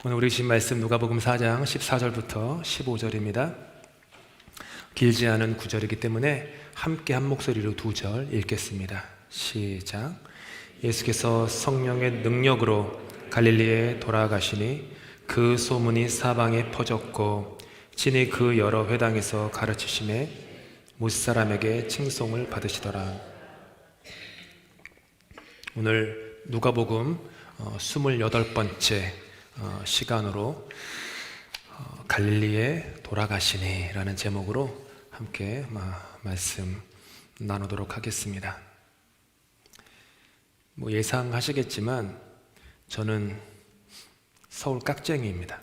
오늘 우리 주신 말씀 누가복음 4장 14절부터 15절입니다. 길지 않은 구절이기 때문에 함께 한 목소리로 두 절 읽겠습니다. 시작. 예수께서 성령의 능력으로 갈릴리에 돌아가시니 그 소문이 사방에 퍼졌고 친히 그 여러 회당에서 가르치심에 무사람에게 칭송을 받으시더라. 오늘 누가복음 28번째 시간으로 갈릴리에 돌아가시니 라는 제목으로 함께 말씀 나누도록 하겠습니다. 예상하시겠지만 저는 서울 깍쟁이입니다.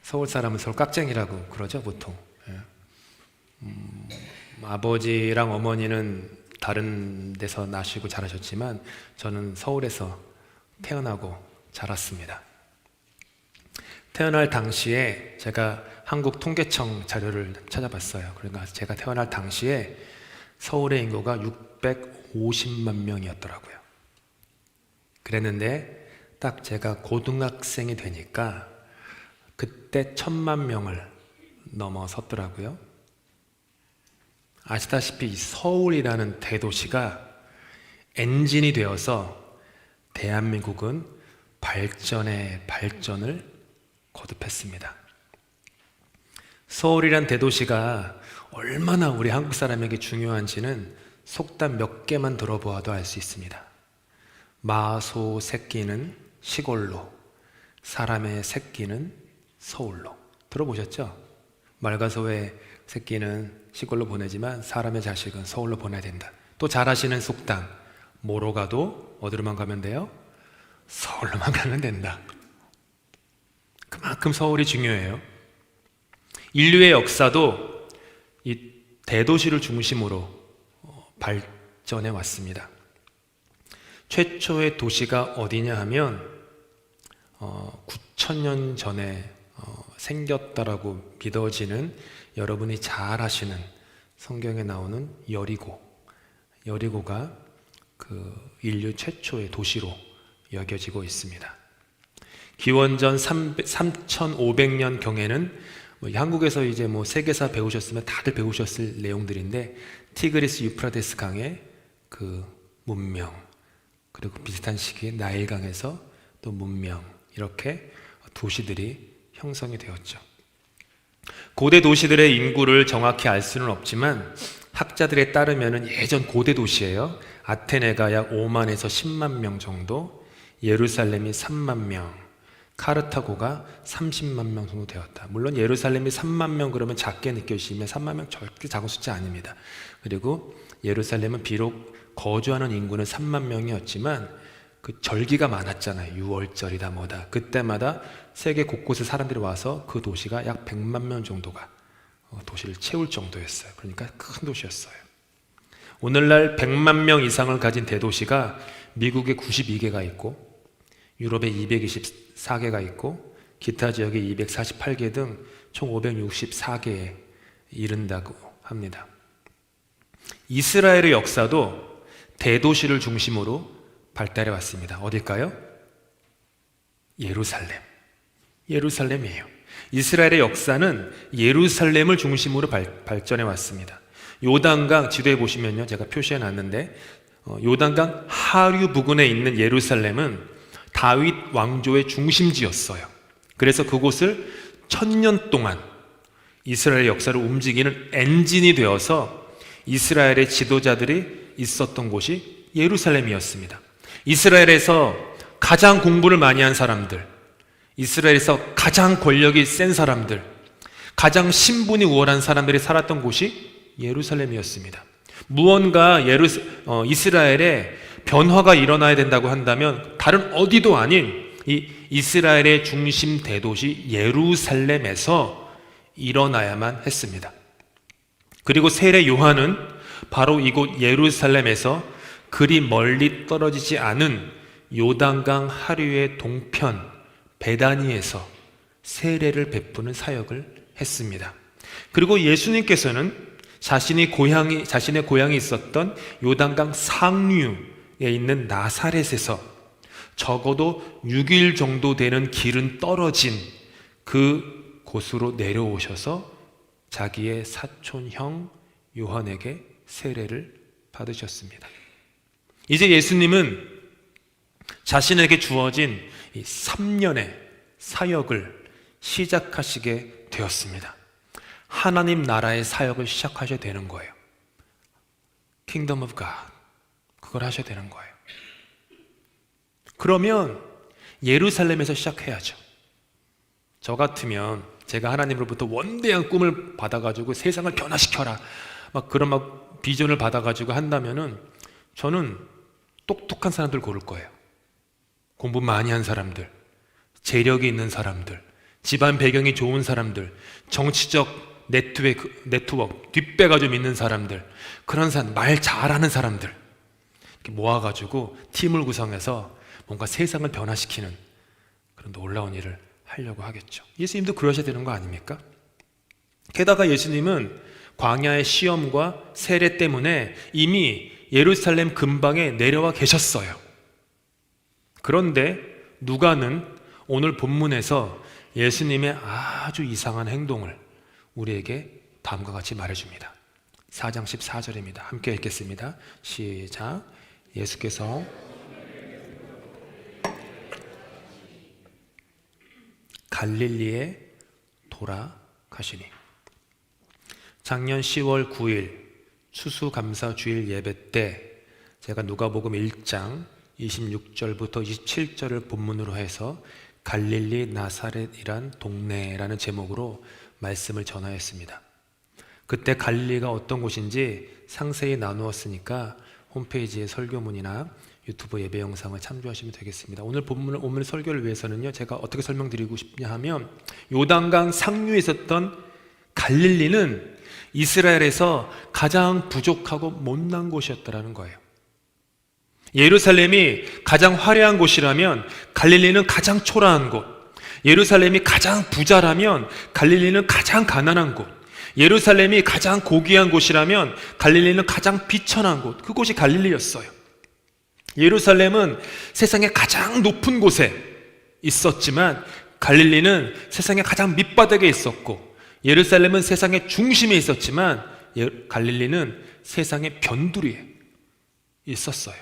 서울 사람은 서울 깍쟁이라고 그러죠, 보통. 아버지랑 어머니는 다른 데서 나시고 자라셨지만 저는 서울에서 태어나고 자랐습니다. 태어날 당시에 제가 한국 통계청 자료를 찾아봤어요. 그러니까 제가 태어날 당시에 서울의 인구가 650만 명이었더라고요. 그랬는데 딱 제가 고등학생이 되니까 그때 1000만 명을 넘어섰더라고요. 아시다시피 이 서울이라는 대도시가 엔진이 되어서 대한민국은 발전에 발전을 거듭했습니다. 서울이란 대도시가 얼마나 우리 한국 사람에게 중요한지는 속담 몇 개만 들어보아도 알 수 있습니다. 마소 새끼는 시골로, 사람의 새끼는 서울로. 들어보셨죠? 말가소의 새끼는 시골로 보내지만 사람의 자식은 서울로 보내야 된다. 또 잘 아시는 속담, 뭐로 가도 어디로만 가면 돼요? 서울로만 가면 된다. 그만큼 서울이 중요해요. 인류의 역사도 이 대도시를 중심으로 발전해 왔습니다. 최초의 도시가 어디냐 하면 9,000년 전에 생겼다라고 믿어지는, 여러분이 잘 아시는 성경에 나오는 여리고가 그 인류 최초의 도시로 여겨지고 있습니다. 기원전 3,500년 경에는 한국에서 이제 세계사 배우셨으면 다들 배우셨을 내용들인데, 티그리스 유프라테스 강의 그 문명, 그리고 비슷한 시기에 나일강에서 또 문명, 이렇게 도시들이 형성이 되었죠. 고대 도시들의 인구를 정확히 알 수는 없지만 학자들에 따르면 예전 고대 도시예요. 아테네가 약 5만에서 10만 명 정도, 예루살렘이 3만 명, 카르타고가 30만 명 정도 되었다. 물론 예루살렘이 3만 명 그러면 작게 느껴지시면 3만 명 절대 작은 숫자 아닙니다. 그리고 예루살렘은 비록 거주하는 인구는 3만 명이었지만 그 절기가 많았잖아요. 6월절이다 뭐다. 그때마다 세계 곳곳에 사람들이 와서 그 도시가 약 100만 명 정도가 도시를 채울 정도였어요. 그러니까 큰 도시였어요. 오늘날 100만 명 이상을 가진 대도시가 미국에 92개가 있고 유럽에 224개가 있고 기타 지역에 248개 등 총 564개에 이른다고 합니다. 이스라엘의 역사도 대도시를 중심으로 발달해 왔습니다. 어딜까요? 예루살렘이에요. 이스라엘의 역사는 예루살렘을 중심으로 발전해 왔습니다. 요단강 지도에 보시면요, 제가 표시해 놨는데 요단강 하류 부근에 있는 예루살렘은 다윗 왕조의 중심지였어요. 그래서 그곳을 1000년 동안 이스라엘의 역사를 움직이는 엔진이 되어서 이스라엘의 지도자들이 있었던 곳이 예루살렘이었습니다. 이스라엘에서 가장 공부를 많이 한 사람들, 이스라엘에서 가장 권력이 센 사람들, 가장 신분이 우월한 사람들이 살았던 곳이 예루살렘이었습니다. 무언가 이스라엘에 변화가 일어나야 된다고 한다면 다른 어디도 아닌 이 이스라엘의 중심 대도시 예루살렘에서 일어나야만 했습니다. 그리고 세례 요한은 바로 이곳 예루살렘에서 그리 멀리 떨어지지 않은 요단강 하류의 동편 베다니에서 세례를 베푸는 사역을 했습니다. 그리고 예수님께서는 자신의 고향이 있었던 요단강 상류에 있는 나사렛에서 적어도 6일 정도 되는 길은 떨어진 그 곳으로 내려오셔서 자기의 사촌 형 요한에게 세례를 받으셨습니다. 이제 예수님은 자신에게 주어진 이 3년의 사역을 시작하시게 되었습니다. 하나님 나라의 사역을 시작하셔야 되는 거예요. Kingdom of God, 그걸 하셔야 되는 거예요. 그러면 예루살렘에서 시작해야죠. 저 같으면 제가 하나님으로부터 원대한 꿈을 받아가지고 세상을 변화시켜라 그런 비전을 받아가지고 한다면은 저는 똑똑한 사람들 고를 거예요. 공부 많이 한 사람들, 재력이 있는 사람들, 집안 배경이 좋은 사람들, 정치적 네트워크, 뒷배가 좀 있는 사람들, 그런 사람, 말 잘하는 사람들 이렇게 모아가지고 팀을 구성해서 뭔가 세상을 변화시키는 그런 놀라운 일을 하려고 하겠죠. 예수님도 그러셔야 되는 거 아닙니까? 게다가 예수님은 광야의 시험과 세례 때문에 이미 예루살렘 근방에 내려와 계셨어요. 그런데 누가는 오늘 본문에서 예수님의 아주 이상한 행동을 우리에게 다음과 같이 말해줍니다. 4장 14절입니다. 함께 읽겠습니다. 시작. 예수께서 갈릴리에 돌아가시니 작년 10월 9일 추수감사주일 예배 때 제가 누가복음 1장 26절부터 27절을 본문으로 해서 갈릴리 나사렛이란 동네라는 제목으로 말씀을 전하였습니다. 그때 갈릴리가 어떤 곳인지 상세히 나누었으니까 홈페이지의 설교문이나 유튜브 예배 영상을 참조하시면 되겠습니다. 오늘 설교를 위해서는요, 제가 어떻게 설명드리고 싶냐 하면 요단강 상류에 있었던 갈릴리는 이스라엘에서 가장 부족하고 못난 곳이었다라는 거예요. 예루살렘이 가장 화려한 곳이라면 갈릴리는 가장 초라한 곳, 예루살렘이 가장 부자라면 갈릴리는 가장 가난한 곳, 예루살렘이 가장 고귀한 곳이라면 갈릴리는 가장 비천한 곳, 그곳이 갈릴리였어요. 예루살렘은 세상의 가장 높은 곳에 있었지만 갈릴리는 세상의 가장 밑바닥에 있었고, 예루살렘은 세상의 중심에 있었지만 갈릴리는 세상의 변두리에 있었어요.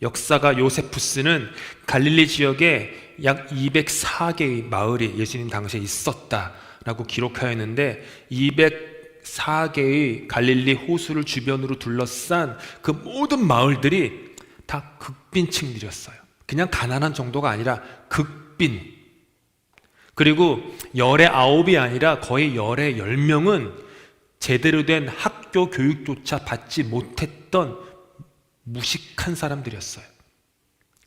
역사가 요세푸스는 갈릴리 지역에 약 204개의 마을이 예수님 당시에 있었다라고 기록하였는데 204개의 갈릴리 호수를 주변으로 둘러싼 그 모든 마을들이 다 극빈층들이었어요. 그냥 가난한 정도가 아니라 극빈. 그리고 열의 9이 아니라 거의 열의 10명은 제대로 된 학교 교육조차 받지 못했던 무식한 사람들이었어요.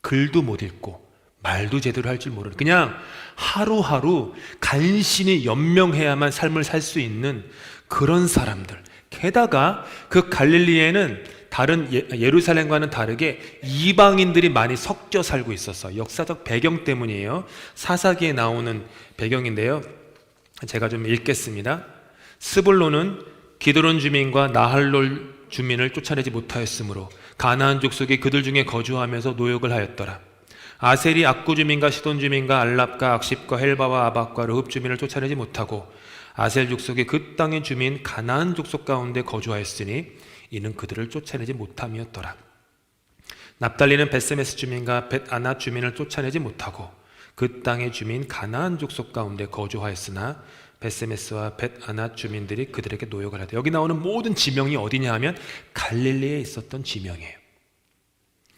글도 못 읽고 말도 제대로 할 줄 모르는, 그냥 하루하루 간신히 연명해야만 삶을 살 수 있는 그런 사람들. 게다가 그 갈릴리에는 다른 예루살렘과는 다르게 이방인들이 많이 섞여 살고 있었어요. 역사적 배경 때문이에요. 사사기에 나오는 배경인데요, 제가 좀 읽겠습니다. 스불론은 기드론 주민과 나할롤 주민을 쫓아내지 못하였으므로 가나안 족속이 그들 중에 거주하면서 노역을 하였더라. 아셀이 악구 주민과 시돈 주민과 알랍과 악십과 헬바와 아박과 르흡 주민을 쫓아내지 못하고 아셀 족속이 그 땅의 주민 가나안 족속 가운데 거주하였으니 이는 그들을 쫓아내지 못함이었더라. 납달리는 벳세메스 주민과 벳아낫 주민을 쫓아내지 못하고 그 땅의 주민 가나안 족속 가운데 거주하였으나 벳세메스와 벳아낫 주민들이 그들에게 노역을 하되, 여기 나오는 모든 지명이 어디냐 하면 갈릴리에 있었던 지명이에요.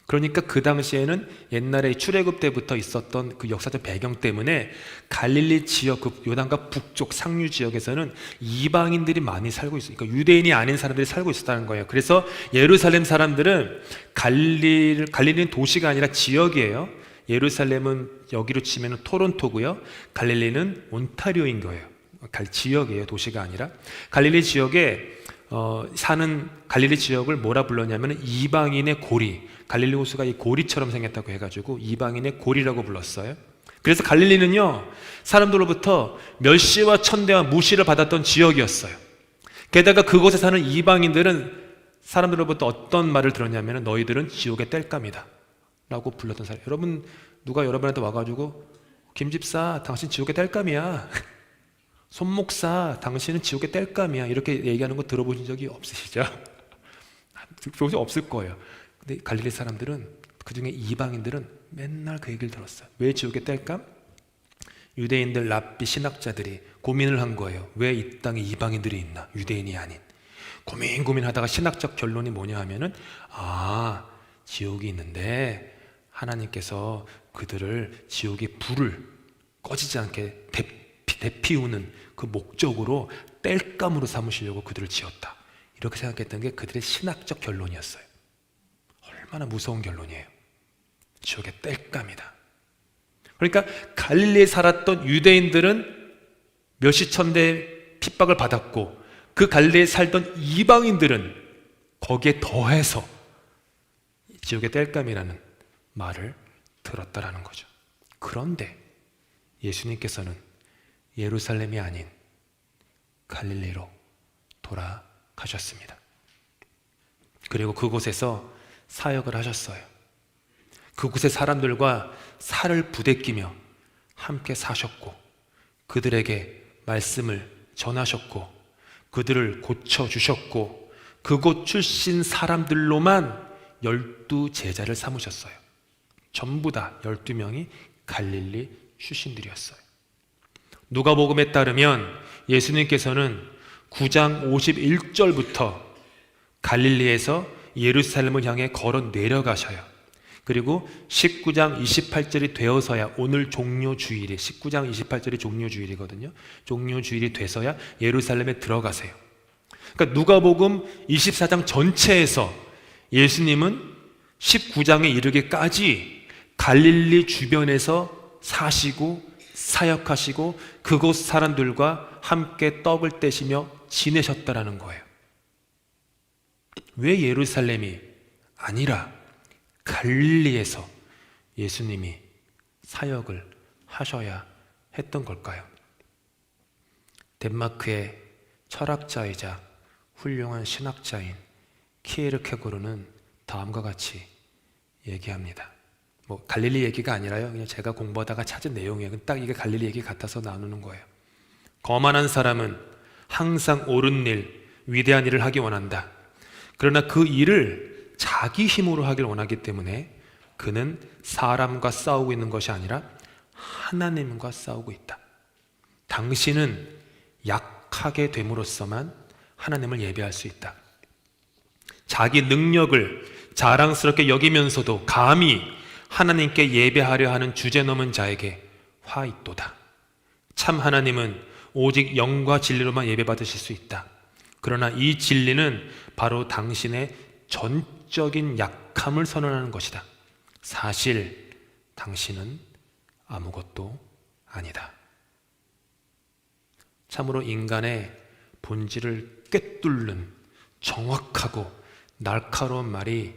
그러니까 그 당시에는 옛날에 출애굽 때부터 있었던 그 역사적 배경 때문에 갈릴리 지역, 그 요단강 북쪽 상류 지역에서는 이방인들이 많이 살고 있어요. 그러니까 유대인이 아닌 사람들이 살고 있었다는 거예요. 그래서 예루살렘 사람들은 갈릴리는 도시가 아니라 지역이에요. 예루살렘은 여기로 치면 토론토고요, 갈릴리는 온타리오인 거예요. 지역이에요, 도시가 아니라. 갈릴리 지역에 사는 갈릴리 지역을 뭐라 불렀냐면 이방인의 고리, 갈릴리 호수가 이 고리처럼 생겼다고 해가지고 이방인의 고리라고 불렀어요. 그래서 갈릴리는요, 사람들로부터 멸시와 천대와 무시를 받았던 지역이었어요. 게다가 그곳에 사는 이방인들은 사람들로부터 어떤 말을 들었냐면 너희들은 지옥의 땔감이다, 라고 불렀던 사람. 여러분, 누가 여러분한테 와가지고 김집사 당신 지옥의 땔감이야, 손목사 당신은 지옥의 땔감이야, 이렇게 얘기하는 거 들어보신 적이 없으시죠? 들어본 적 없을 거예요. 근데 갈릴리 사람들은, 그중에 이방인들은 맨날 그 얘기를 들었어요. 왜 지옥의 땔감? 유대인들 랍비 신학자들이 고민을 한 거예요. 왜 이 땅에 이방인들이 있나, 유대인이 아닌. 고민하다가 신학적 결론이 뭐냐 하면은, 지옥이 있는데 하나님께서 그들을 지옥의 불을 꺼지지 않게 대피우는 그 목적으로 땔감으로 삼으시려고 그들을 지었다, 이렇게 생각했던 게 그들의 신학적 결론이었어요. 얼마나 무서운 결론이에요. 지옥의 땔감이다. 그러니까 갈릴리에 살았던 유대인들은 멸시천대의 핍박을 받았고, 그 갈릴리에 살던 이방인들은 거기에 더해서 지옥의 땔감이라는 말을 들었다라는 거죠. 그런데 예수님께서는 예루살렘이 아닌 갈릴리로 돌아가셨습니다. 그리고 그곳에서 사역을 하셨어요. 그곳의 사람들과 살을 부대끼며 함께 사셨고, 그들에게 말씀을 전하셨고, 그들을 고쳐주셨고, 그곳 출신 사람들로만 12제자를 삼으셨어요. 전부 다 12명이 갈릴리 출신들이었어요. 누가복음에 따르면 예수님께서는 9장 51절부터 갈릴리에서 예루살렘을 향해 걸어 내려가셔요. 그리고 19장 28절이 되어서야, 오늘 종료주일이 19장 28절이 종료주일이거든요. 종료주일이 돼서야 예루살렘에 들어가세요. 그러니까 누가복음 24장 전체에서 예수님은 19장에 이르기까지 갈릴리 주변에서 사시고 사역하시고 그곳 사람들과 함께 떡을 떼시며 지내셨다라는 거예요. 왜 예루살렘이 아니라 갈릴리에서 예수님이 사역을 하셔야 했던 걸까요? 덴마크의 철학자이자 훌륭한 신학자인 키에르케고르는 다음과 같이 얘기합니다. 갈릴리 얘기가 아니라요, 그냥 제가 공부하다가 찾은 내용이에요. 딱 이게 갈릴리 얘기 같아서 나누는 거예요. 거만한 사람은 항상 옳은 일, 위대한 일을 하기 원한다. 그러나 그 일을 자기 힘으로 하길 원하기 때문에 그는 사람과 싸우고 있는 것이 아니라 하나님과 싸우고 있다. 당신은 약하게 됨으로써만 하나님을 예배할 수 있다. 자기 능력을 자랑스럽게 여기면서도 감히 하나님께 예배하려 하는 주제넘은 자에게 화 있도다. 참 하나님은 오직 영과 진리로만 예배받으실 수 있다. 그러나 이 진리는 바로 당신의 전적인 약함을 선언하는 것이다. 사실 당신은 아무것도 아니다. 참으로 인간의 본질을 꿰뚫는 정확하고 날카로운 말이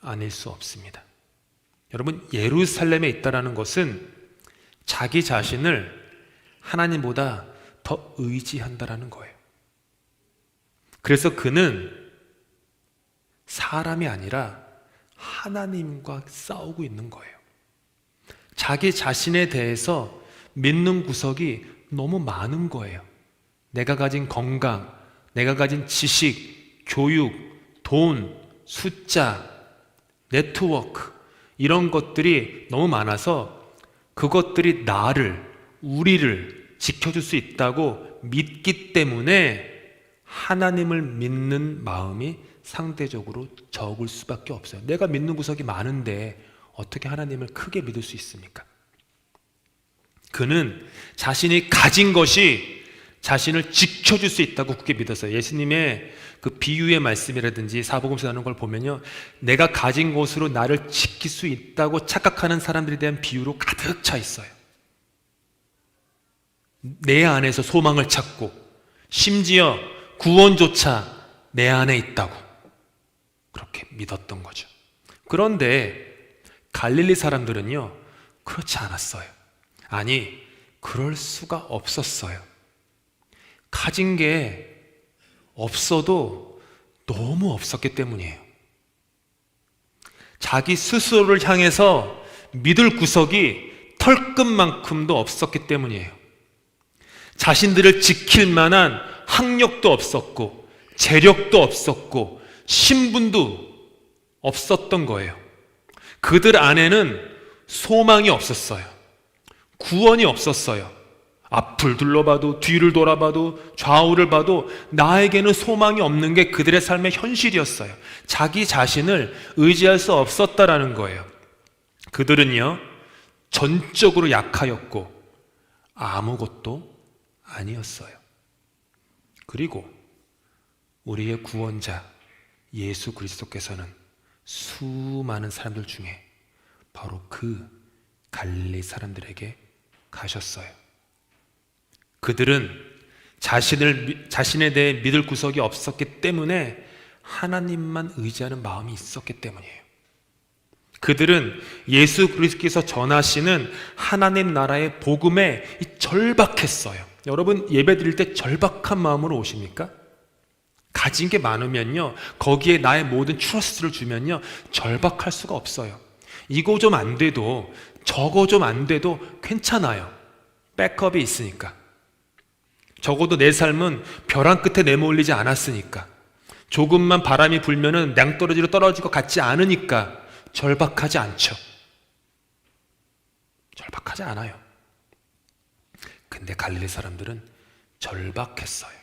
아닐 수 없습니다. 여러분, 예루살렘에 있다라는 것은 자기 자신을 하나님보다 더 의지한다라는 거예요. 그래서 그는 사람이 아니라 하나님과 싸우고 있는 거예요. 자기 자신에 대해서 믿는 구석이 너무 많은 거예요. 내가 가진 건강, 내가 가진 지식, 교육, 돈, 숫자, 네트워크, 이런 것들이 너무 많아서 그것들이 나를, 우리를 지켜줄 수 있다고 믿기 때문에 하나님을 믿는 마음이 상대적으로 적을 수밖에 없어요. 내가 믿는 구석이 많은데 어떻게 하나님을 크게 믿을 수 있습니까? 그는 자신이 가진 것이 자신을 지켜줄 수 있다고 굳게 믿었어요. 예수님의 그 비유의 말씀이라든지 사복음서 나오는 걸 보면요, 내가 가진 것으로 나를 지킬 수 있다고 착각하는 사람들에 대한 비유로 가득 차 있어요. 내 안에서 소망을 찾고 심지어 구원조차 내 안에 있다고 그렇게 믿었던 거죠. 그런데 갈릴리 사람들은요, 그렇지 않았어요. 아니, 그럴 수가 없었어요. 가진 게 없어도 너무 없었기 때문이에요. 자기 스스로를 향해서 믿을 구석이 털끝만큼도 없었기 때문이에요. 자신들을 지킬 만한 학력도 없었고 재력도 없었고 신분도 없었던 거예요. 그들 안에는 소망이 없었어요. 구원이 없었어요. 앞을 둘러봐도 뒤를 돌아봐도 좌우를 봐도 나에게는 소망이 없는 게 그들의 삶의 현실이었어요. 자기 자신을 의지할 수 없었다라는 거예요. 그들은요, 전적으로 약하였고 아무것도 아니었어요. 그리고 우리의 구원자 예수 그리스도께서는 수많은 사람들 중에 바로 그 갈릴리 사람들에게 가셨어요. 그들은 자신에 대해 믿을 구석이 없었기 때문에 하나님만 의지하는 마음이 있었기 때문이에요. 그들은 예수 그리스도께서 전하시는 하나님 나라의 복음에 절박했어요. 여러분 예배 드릴 때 절박한 마음으로 오십니까? 가진 게 많으면요, 거기에 나의 모든 트러스트를 주면요, 절박할 수가 없어요. 이거 좀 안 돼도 저거 좀 안 돼도 괜찮아요. 백업이 있으니까. 적어도 내 삶은 벼랑 끝에 내몰리지 않았으니까. 조금만 바람이 불면은 낭떠러지로 떨어질 것 같지 않으니까 절박하지 않죠. 절박하지 않아요. 근데 갈릴리 사람들은 절박했어요.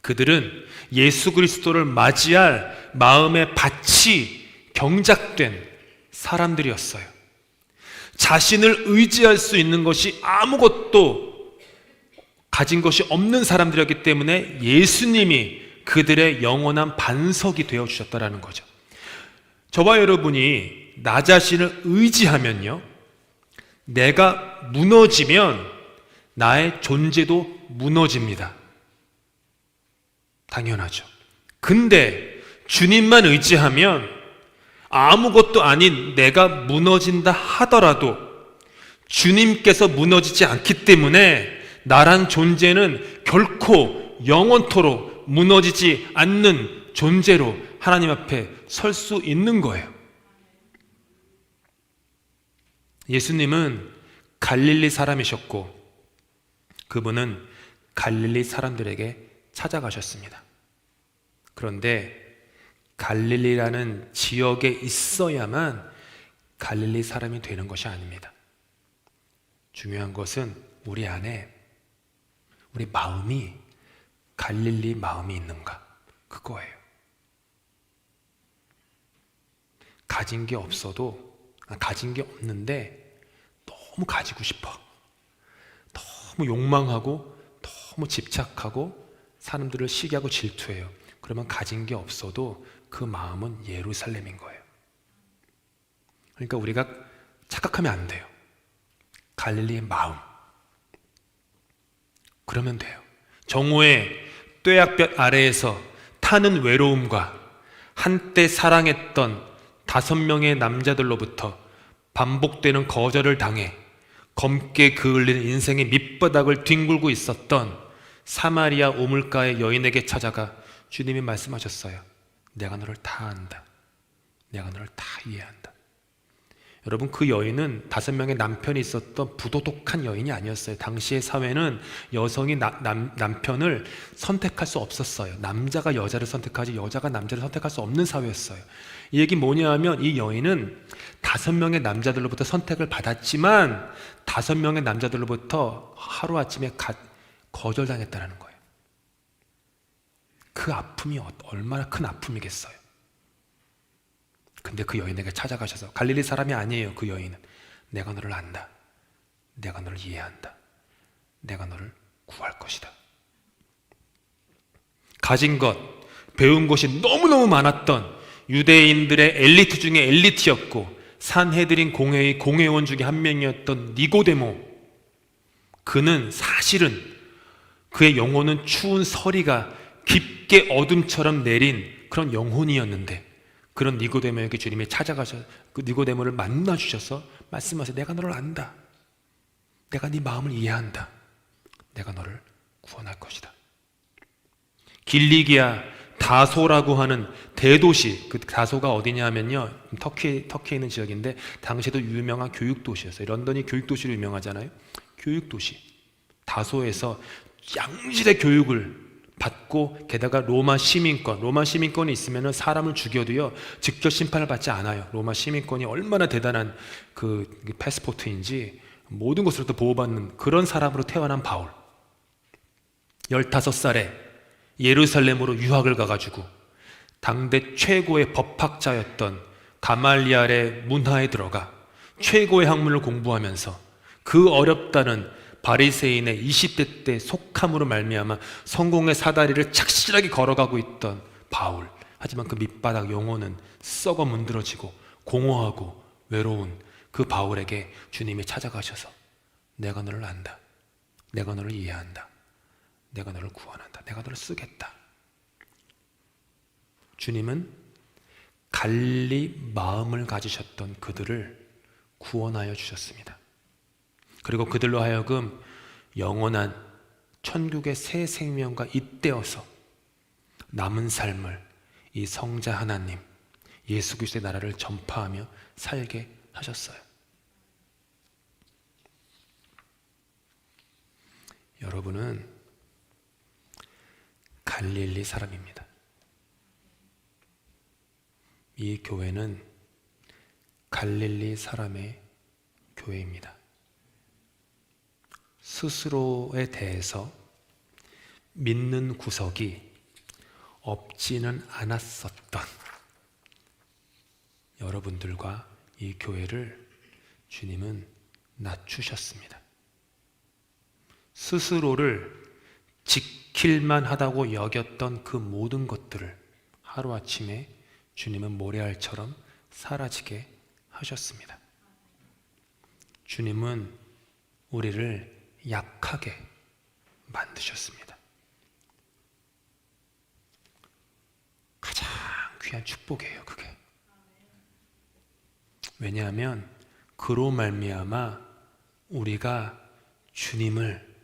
그들은 예수 그리스도를 맞이할 마음의 밭이 경작된 사람들이었어요. 자신을 의지할 수 있는 것이 아무것도 가진 것이 없는 사람들이었기 때문에 예수님이 그들의 영원한 반석이 되어주셨다는 거죠. 저와 여러분이 나 자신을 의지하면요, 내가 무너지면 나의 존재도 무너집니다. 당연하죠. 근데 주님만 의지하면 아무것도 아닌 내가 무너진다 하더라도 주님께서 무너지지 않기 때문에 나란 존재는 결코 영원토록 무너지지 않는 존재로 하나님 앞에 설 수 있는 거예요. 예수님은 갈릴리 사람이셨고 그분은 갈릴리 사람들에게 찾아가셨습니다. 그런데 갈릴리라는 지역에 있어야만 갈릴리 사람이 되는 것이 아닙니다. 중요한 것은 우리 안에 우리 마음이 갈릴리 마음이 있는가, 그거예요. 가진 게 없는데 너무 가지고 싶어, 너무 욕망하고 너무 집착하고 사람들을 시기하고 질투해요. 그러면 가진 게 없어도 그 마음은 예루살렘인 거예요. 그러니까 우리가 착각하면 안 돼요. 갈릴리의 마음, 그러면 돼요. 정오의 뙤약볕 아래에서 타는 외로움과 한때 사랑했던 5명의 남자들로부터 반복되는 거절을 당해 검게 그을린 인생의 밑바닥을 뒹굴고 있었던 사마리아 우물가의 여인에게 찾아가 주님이 말씀하셨어요. 내가 너를 다 안다. 내가 너를 다 이해한다. 여러분, 그 여인은 5명의 남편이 있었던 부도덕한 여인이 아니었어요. 당시의 사회는 여성이 남편을 선택할 수 없었어요. 남자가 여자를 선택하지 여자가 남자를 선택할 수 없는 사회였어요. 이 얘기 뭐냐 하면 이 여인은 5명의 남자들로부터 선택을 받았지만 5명의 남자들로부터 하루아침에 거절당했다는 거예요. 그 아픔이 얼마나 큰 아픔이겠어요. 근데 그 여인에게 찾아가셔서, 갈릴리 사람이 아니에요. 그 여인은 내가 너를 안다. 내가 너를 이해한다. 내가 너를 구할 것이다. 가진 것, 배운 것이 너무너무 많았던 유대인들의 엘리트 중에 엘리트였고 산헤드린 공회의 공회원 중에 한 명이었던 니고데모, 그는 사실은 그의 영혼은 추운 서리가 깊게 어둠처럼 내린 그런 영혼이었는데, 그런 니고데모에게 주님이 찾아가셔 그 니고데모를 만나 주셔서 말씀하세요. 내가 너를 안다. 내가 네 마음을 이해한다. 내가 너를 구원할 것이다. 길리기아 다소라고 하는 대도시, 그 다소가 어디냐 하면요, 터키에 있는 지역인데 당시에도 유명한 교육도시였어요. 런던이 교육도시로 유명하잖아요. 교육도시 다소에서 양질의 교육을 받고, 게다가 로마 시민권이 있으면 사람을 죽여도요 즉결 심판을 받지 않아요. 로마 시민권이 얼마나 대단한 그 패스포트인지 모든 것으로부터 보호받는 그런 사람으로 태어난 바울, 15살에 예루살렘으로 유학을 가가지고 당대 최고의 법학자였던 가말리알의 문화에 들어가 최고의 학문을 공부하면서 그 어렵다는 바리새인의 20대 때 속함으로 말미암아 성공의 사다리를 착실하게 걸어가고 있던 바울. 하지만 그 밑바닥 영혼은 썩어 문드러지고 공허하고 외로운 그 바울에게 주님이 찾아가셔서 내가 너를 안다, 내가 너를 이해한다, 내가 너를 구원한다, 내가 너를 쓰겠다. 주님은 갈리 마음을 가지셨던 그들을 구원하여 주셨습니다. 그리고 그들로 하여금 영원한 천국의 새 생명과 잇대어서 남은 삶을 이 성자 하나님 예수 그리스도의 나라를 전파하며 살게 하셨어요. 여러분은 갈릴리 사람입니다. 이 교회는 갈릴리 사람의 교회입니다. 스스로에 대해서 믿는 구석이 없지는 않았었던 여러분들과 이 교회를 주님은 낮추셨습니다. 스스로를 지킬만 하다고 여겼던 그 모든 것들을 하루아침에 주님은 모래알처럼 사라지게 하셨습니다. 주님은 우리를 약하게 만드셨습니다. 가장 귀한 축복이에요, 그게. 왜냐하면 그로 말미암아 우리가 주님을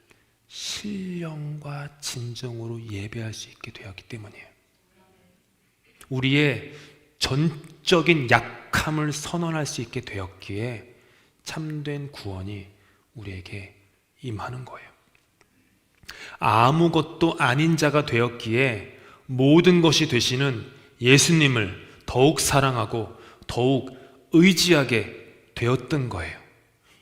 신령과 진정으로 예배할 수 있게 되었기 때문이에요. 우리의 전적인 약함을 선언할 수 있게 되었기에 참된 구원이 우리에게 임하는 거예요. 아무것도 아닌 자가 되었기에 모든 것이 되시는 예수님을 더욱 사랑하고 더욱 의지하게 되었던 거예요.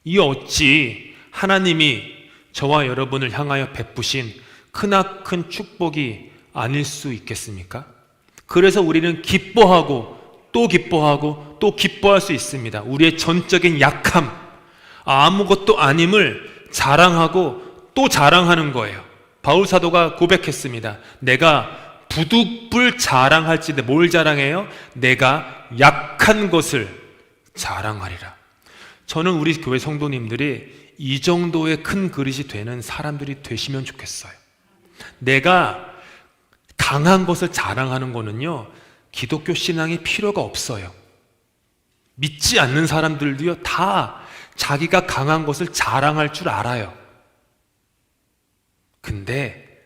이 어찌 하나님이 저와 여러분을 향하여 베푸신 크나큰 축복이 아닐 수 있겠습니까? 그래서 우리는 기뻐하고 또 기뻐하고 또 기뻐할 수 있습니다. 우리의 전적인 약함, 아무것도 아님을 자랑하고 또 자랑하는 거예요. 바울 사도가 고백했습니다. 내가 부득불 자랑할지인데 뭘 자랑해요? 내가 약한 것을 자랑하리라. 저는 우리 교회 성도님들이 이 정도의 큰 그릇이 되는 사람들이 되시면 좋겠어요. 내가 강한 것을 자랑하는 거는요, 기독교 신앙이 필요가 없어요. 믿지 않는 사람들도요, 다 자기가 강한 것을 자랑할 줄 알아요. 근데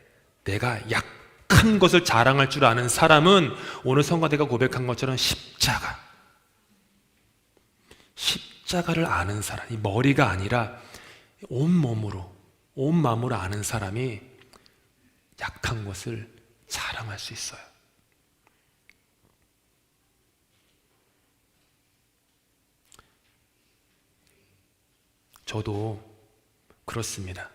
내가 약한 것을 자랑할 줄 아는 사람은 오늘 성가대가 고백한 것처럼 십자가를 아는 사람, 이 머리가 아니라 온몸으로, 온 마음으로 아는 사람이 약한 것을 자랑할 수 있어요. 저도 그렇습니다.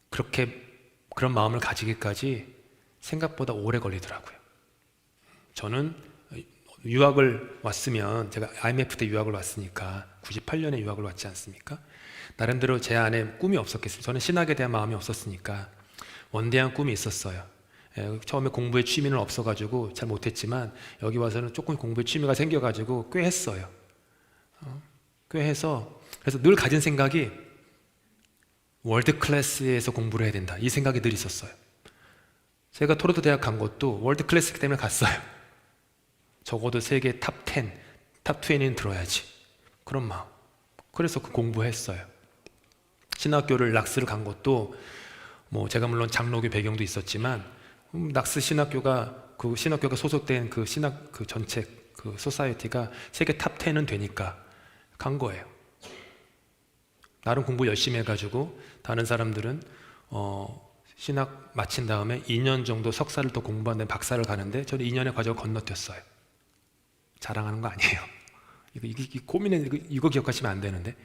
그런 마음을 가지기까지 생각보다 오래 걸리더라고요. 저는 유학을 왔으면, 제가 IMF 때 유학을 왔으니까 98년에 유학을 왔지 않습니까? 나름대로 제 안에 꿈이 없었겠습니다. 저는 신학에 대한 마음이 없었으니까 원대한 꿈이 있었어요. 처음에 공부에 취미는 없어가지고 잘 못했지만 여기 와서는 조금 공부에 취미가 생겨가지고 꽤 했어요. 꽤 해서, 그래서 늘 가진 생각이 월드 클래스에서 공부를 해야 된다, 이 생각이 늘 있었어요. 제가 토론토 대학 간 것도 월드 클래스 때문에 갔어요. 적어도 세계 탑 10, 탑 20는 들어야지, 그런 마음. 그래서 그 공부했어요. 신학교를 락스를 간 것도 제가 물론 장로교 배경도 있었지만 낙스 신학교가 그 신학교가 소속된 그 신학 그 전체 그 소사이어티가 세계 탑 10은 되니까 간 거예요. 나름 공부 열심히 해가지고 다른 사람들은 신학 마친 다음에 2년 정도 석사를 더 공부한 다음에 박사를 가는데 저는 2년의 과정을 건너뛰었어요. 자랑하는 거 아니에요. 이거 고민해, 이거 기억하시면 안 되는데.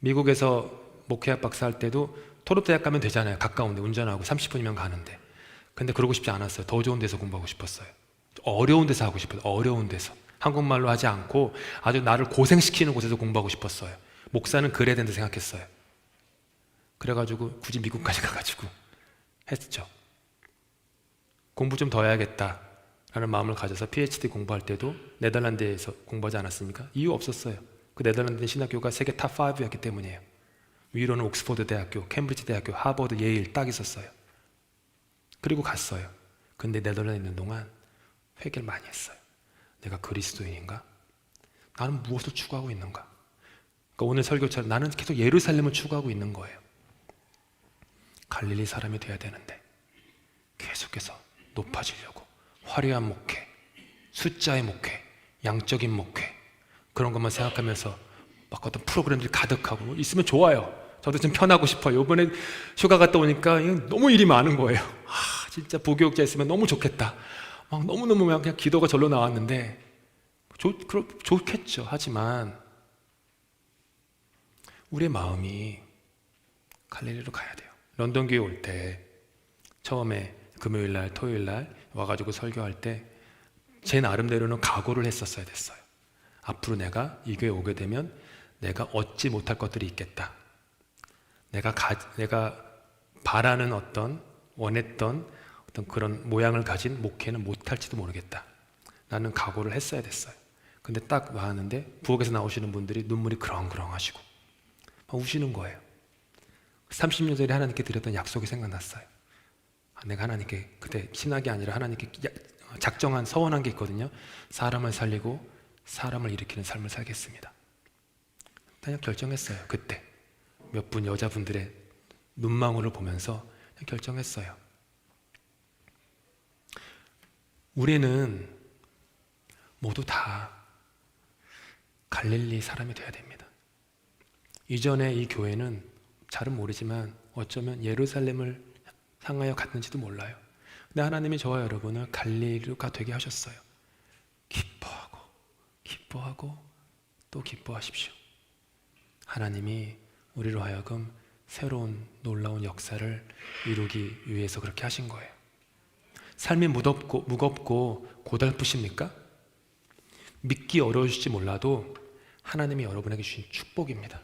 미국에서 목회학 박사 할 때도 토론대학 가면 되잖아요. 가까운데 운전하고 30분이면 가는데. 근데 그러고 싶지 않았어요. 더 좋은 데서 공부하고 싶었어요. 어려운 데서 하고 싶어요. 어려운 데서. 한국말로 하지 않고 아주 나를 고생시키는 곳에서 공부하고 싶었어요. 목사는 그래야 된다 생각했어요. 그래가지고 굳이 미국까지 가가지고 했죠. 공부 좀 더 해야겠다 라는 마음을 가져서 PhD 공부할 때도 네덜란드에서 공부하지 않았습니까? 이유 없었어요. 그 네덜란드 신학교가 세계 탑 5였기 때문이에요. 위로는 옥스퍼드 대학교, 캠브리지 대학교, 하버드, 예일 딱 있었어요. 그리고 갔어요. 근데 네덜란드에 있는 동안 회개를 많이 했어요. 내가 그리스도인인가? 나는 무엇을 추구하고 있는가? 그러니까 오늘 설교처럼 나는 계속 예루살렘을 추구하고 있는 거예요. 갈릴리 사람이 돼야 되는데 계속해서 높아지려고 화려한 목회, 숫자의 목회, 양적인 목회 그런 것만 생각하면서 막 어떤 프로그램들이 가득하고 있으면 좋아요. 저도 좀 편하고 싶어요. 이번에 휴가 갔다 오니까 너무 일이 많은 거예요. 진짜 부교육자 있으면 너무 좋겠다. 막 너무너무 그냥 기도가 절로 나왔는데 좋겠죠. 하지만 우리의 마음이 갈릴리로 가야 돼요. 런던 교회 올 때 처음에 금요일날 토요일날 와가지고 설교할 때 제 나름대로는 각오를 했었어야 됐어요. 앞으로 내가 이 교회 오게 되면 내가 얻지 못할 것들이 있겠다. 내가 바라는 원했던 어떤 그런 모양을 가진 목회는 못할지도 모르겠다. 나는 각오를 했어야 됐어요. 근데 딱 왔는데 부엌에서 나오시는 분들이 눈물이 그렁그렁 하시고 막 우시는 거예요. 30년 전에 하나님께 드렸던 약속이 생각났어요. 내가 하나님께 그때 신학이 아니라 하나님께 작정한 서원한 게 있거든요. 사람을 살리고 사람을 일으키는 삶을 살겠습니다. 그냥 결정했어요. 그때 몇 분 여자분들의 눈망울을 보면서 그냥 결정했어요. 우리는 모두 다 갈릴리 사람이 되어야 됩니다. 이전에 이 교회는 잘은 모르지만 어쩌면 예루살렘을 향하여 갔는지도 몰라요. 근데 하나님이 저와 여러분을 갈릴리가 되게 하셨어요. 기뻐하고 또 기뻐하십시오. 하나님이 우리로 하여금 새로운 놀라운 역사를 이루기 위해서 그렇게 하신 거예요. 삶이 무겁고 고달프십니까? 믿기 어려우실지 몰라도 하나님이 여러분에게 주신 축복입니다.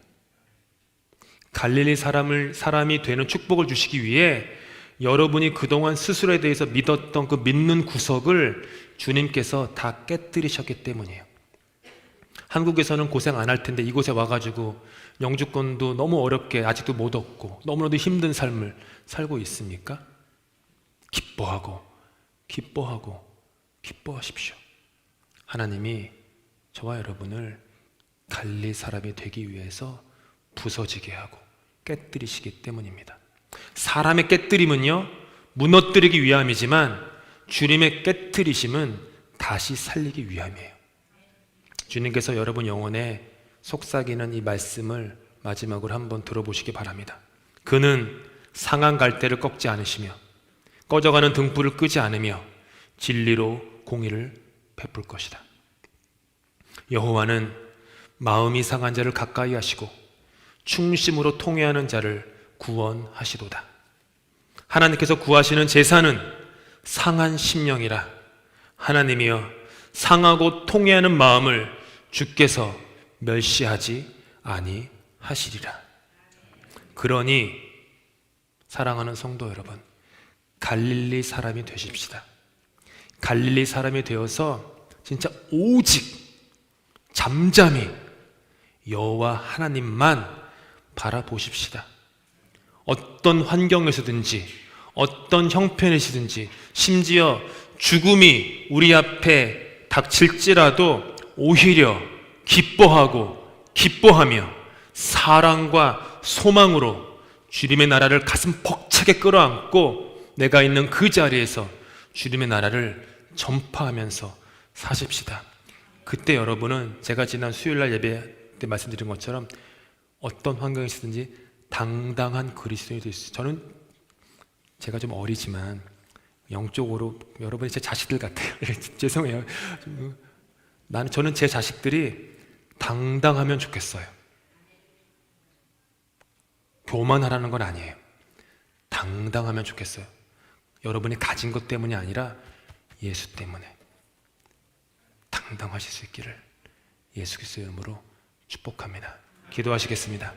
갈릴리 사람이 되는 축복을 주시기 위해 여러분이 그동안 스스로에 대해서 믿었던 그 믿는 구석을 주님께서 다 깨뜨리셨기 때문이에요. 한국에서는 고생 안 할 텐데 이곳에 와가지고 영주권도 너무 어렵게 아직도 못 얻고 너무나도 힘든 삶을 살고 있습니까? 기뻐하십시오. 하나님이 저와 여러분을 갈릴리 사람이 되기 위해서 부서지게 하고 깨뜨리시기 때문입니다. 사람의 깨뜨림은요 무너뜨리기 위함이지만 주님의 깨뜨리심은 다시 살리기 위함이에요. 주님께서 여러분 영혼에 속삭이는 이 말씀을 마지막으로 한번 들어보시기 바랍니다. 그는 상한 갈대를 꺾지 않으시며 꺼져가는 등불을 끄지 않으며 진리로 공의를 베풀 것이다. 여호와는 마음이 상한 자를 가까이 하시고 충심으로 통회하는 자를 구원하시도다. 하나님께서 구하시는 제사는 상한 심령이라. 하나님이여 상하고 통회하는 마음을 주께서 멸시하지 아니하시리라. 그러니 사랑하는 성도 여러분, 갈릴리 사람이 되십시다. 갈릴리 사람이 되어서 진짜 오직 잠잠히 여호와 하나님만 바라보십시다. 어떤 환경에서든지 어떤 형편에서든지 심지어 죽음이 우리 앞에 닥칠지라도 오히려 기뻐하며 사랑과 소망으로 주님의 나라를 가슴 벅차게 끌어안고 내가 있는 그 자리에서 주님의 나라를 전파하면서 사십시다. 그때 여러분은 제가 지난 수요일날 예배 때 말씀드린 것처럼 어떤 환경에 있든지 당당한 그리스도인이 될 수 있어요. 저는 제가 좀 어리지만 영적으로 여러분이 제 자식들 같아요. 죄송해요. 저는 제 자식들이 당당하면 좋겠어요. 교만하라는 건 아니에요. 당당하면 좋겠어요. 여러분이 가진 것 때문이 아니라 예수 때문에 당당하실 수 있기를 예수 그리스도의 이름으로 축복합니다. 기도하시겠습니다.